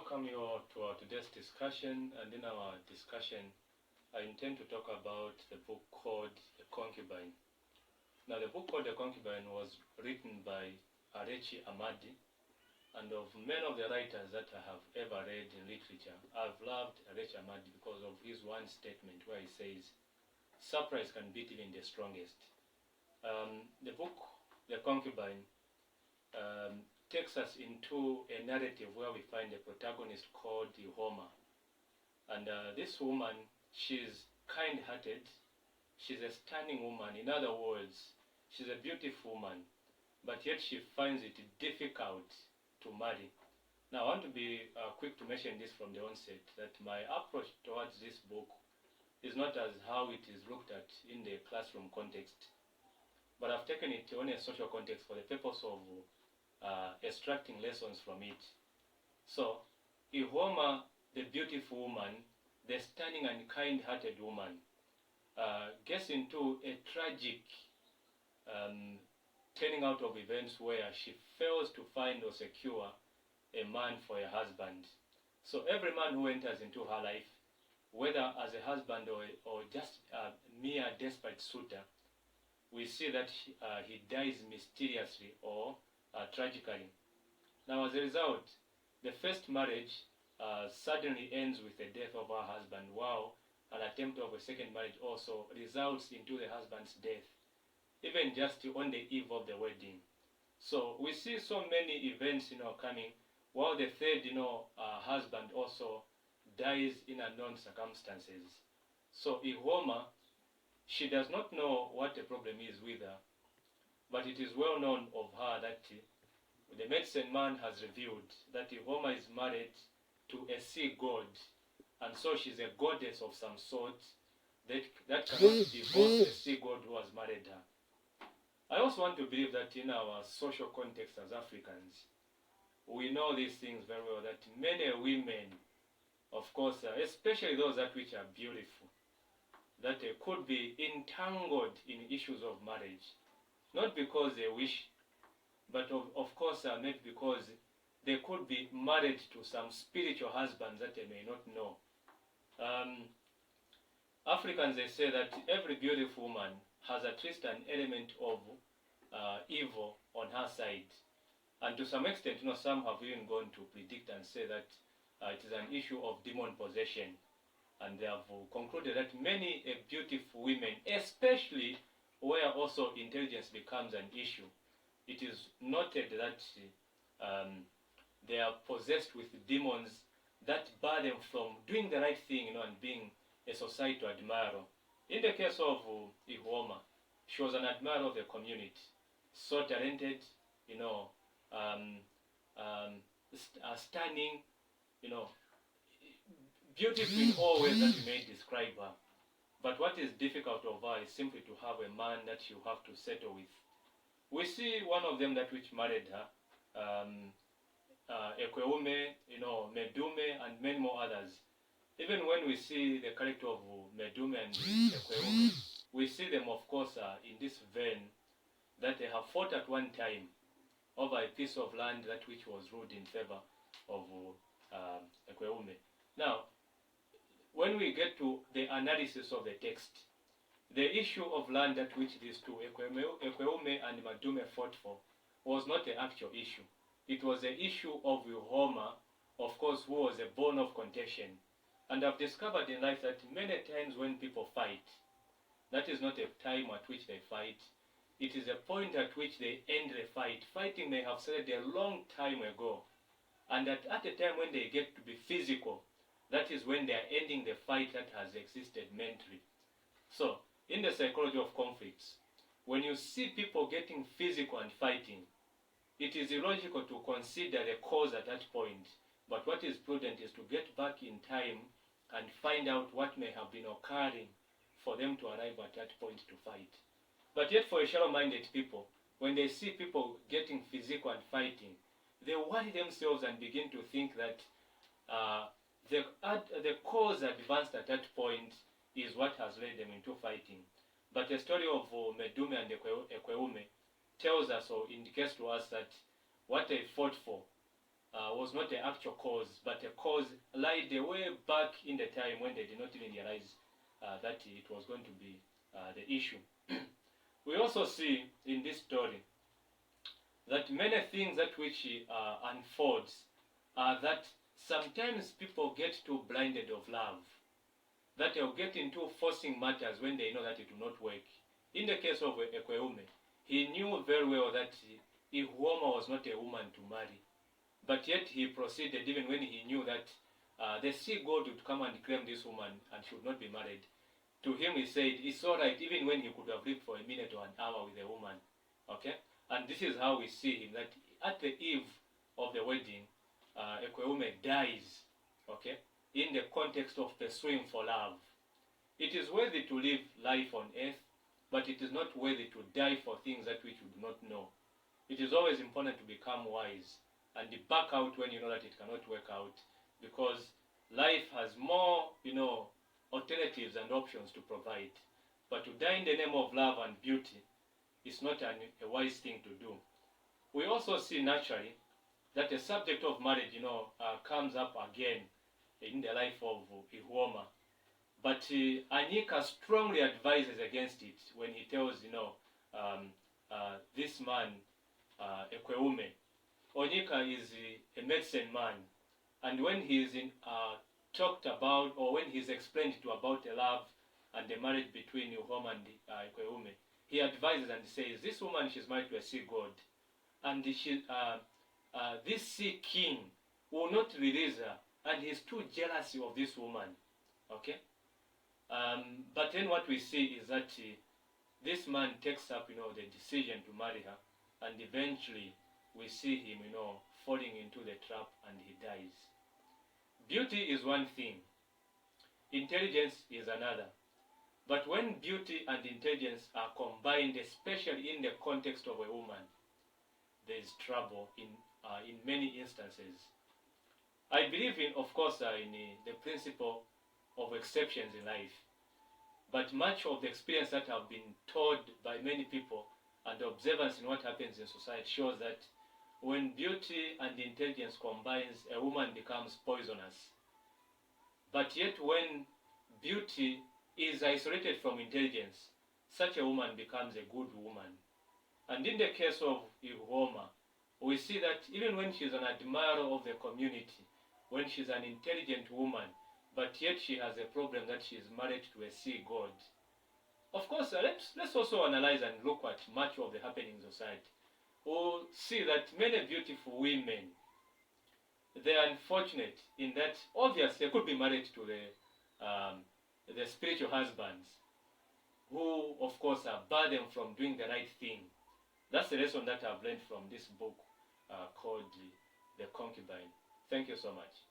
welcome you all to our today's discussion, and in our discussion I intend to talk about the book called Concubine. Now the book called The Concubine was written by Arechi Amadi, and of many of the writers that I have ever read in literature, I've loved Arechi Amadi because of his one statement where he says, surprise can beat even the strongest. The book, The Concubine, takes us into a narrative where we find a protagonist called Hangoma. And this woman, she's kind-hearted, she's a stunning woman. In other words, she's a beautiful woman, but yet she finds it difficult to marry. Now I want to be quick to mention this from the onset, that my approach towards this book is not as how it is looked at in the classroom context, but I've taken it on a social context for the purpose of extracting lessons from it. So, Hangoma, the beautiful woman, the stunning and kind-hearted woman, gets into a tragic turning out of events where she fails to find or secure a man for a husband. So every man who enters into her life, whether as a husband or just a mere desperate suitor, we see that he dies mysteriously or tragically. Now as a result, the first marriage suddenly ends with the death of her husband, while an attempt of a second marriage also results into the husband's death, even just on the eve of the wedding. So we see so many events coming, while the third husband also dies in unknown circumstances. So Hangoma, she does not know what the problem is with her, but it is well known of her that the medicine man has revealed that Hangoma is married to a sea god, and so she's a goddess of some sort that cannot divorce the sea god who has married her. I also want to believe that in our social context as Africans, we know these things very well, that many women, of course, especially those that which are beautiful, that could be entangled in issues of marriage, not because they wish, but of course maybe because they could be married to some spiritual husbands that they may not know. Africans, they say that every beautiful woman has at least an element of evil on her side. And to some extent, some have even gone to predict and say that it is an issue of demon possession. And they have concluded that many beautiful women, especially where also intelligence becomes an issue, it is noted that they are possessed with demons that bar them from doing the right thing, and being a societal admirer. In the case of Hangoma, she was an admirer of the community, so talented, stunning, beautiful in all ways that you may describe her. But what is difficult of her is simply to have a man that you have to settle with. We see one of them that which married her, Ekweume, Medume, and many more others. Even when we see the character of Medume and Ekweume, we see them, of course, in this vein that they have fought at one time over a piece of land that which was ruled in favor of Ekweume. Now, when we get to the analysis of the text, the issue of land that which these two, Ekweume and Medume, fought for was not the actual issue. It was the issue of Hangoma, of course, who was a bone of contention. And I've discovered in life that many times when people fight, that is not a time at which they fight. It is a point at which they end the fight. Fighting may have started a long time ago. And at the time when they get to be physical, that is when they are ending the fight that has existed mentally. So, in the psychology of conflicts, when you see people getting physical and fighting, it is illogical to consider the cause at that point. But what is prudent is to get back in time and find out what may have been occurring for them to arrive at that point to fight. But yet for shallow-minded people, when they see people getting physical and fighting, they worry themselves and begin to think that the cause advanced at that point is what has led them into fighting. But the story of Medume and Ekweume tells us or indicates to us that what they fought for was not the actual cause, but a cause lied way back in the time when they did not even realize that it was going to be the issue. We also see in this story that many things that which unfolds are that sometimes people get too blinded of love, that they'll get into forcing matters when they know that it will not work. In the case of Ekweume, he knew very well that Hangoma was not a woman to marry, but yet he proceeded even when he knew that the sea god would come and claim this woman and should not be married. To him he said, it's all right, even when he could have lived for a minute or an hour with a woman. Okay? And this is how we see him, that at the eve of the wedding, Ekweume dies, okay, in the context of pursuing for love. It is worthy to live life on earth, but it is not worthy to die for things that which you do not know. It is always important to become wise and back out when you know that it cannot work out, because life has more, alternatives and options to provide. But to die in the name of love and beauty is not a wise thing to do. We also see naturally that the subject of marriage, comes up again in the life of Hangoma. But Anyika strongly advises against it when he tells, this man, Ekweume. Onyika is a medicine man, and when he is talked about, or when he's explained to about the love and the marriage between Hangoma and Ekweume, he advises and says, this woman, she's married to a sea god, and this sea king will not release her, and he's too jealous of this woman. Okay? But then what we see is that this man takes up, the decision to marry her, and eventually we see him, falling into the trap and he dies. Beauty is one thing, intelligence is another. But when beauty and intelligence are combined, especially in the context of a woman, there is trouble in many instances. I believe in, of course, in the principle of exceptions in life. But much of the experience that have been told by many people and the observance in what happens in society shows that when beauty and intelligence combines, a woman becomes poisonous. But yet when beauty is isolated from intelligence, such a woman becomes a good woman. And in the case of Hangoma, we see that even when she's an admirer of the community, when she's an intelligent woman, but yet she has a problem that she is married to a sea god. Of course, let's also analyze and look at much of the happening in society. We'll see that many beautiful women, they are unfortunate in that obviously they could be married to the spiritual husbands, who of course are barred them from doing the right thing. That's the lesson that I've learned from this book called The Concubine. Thank you so much.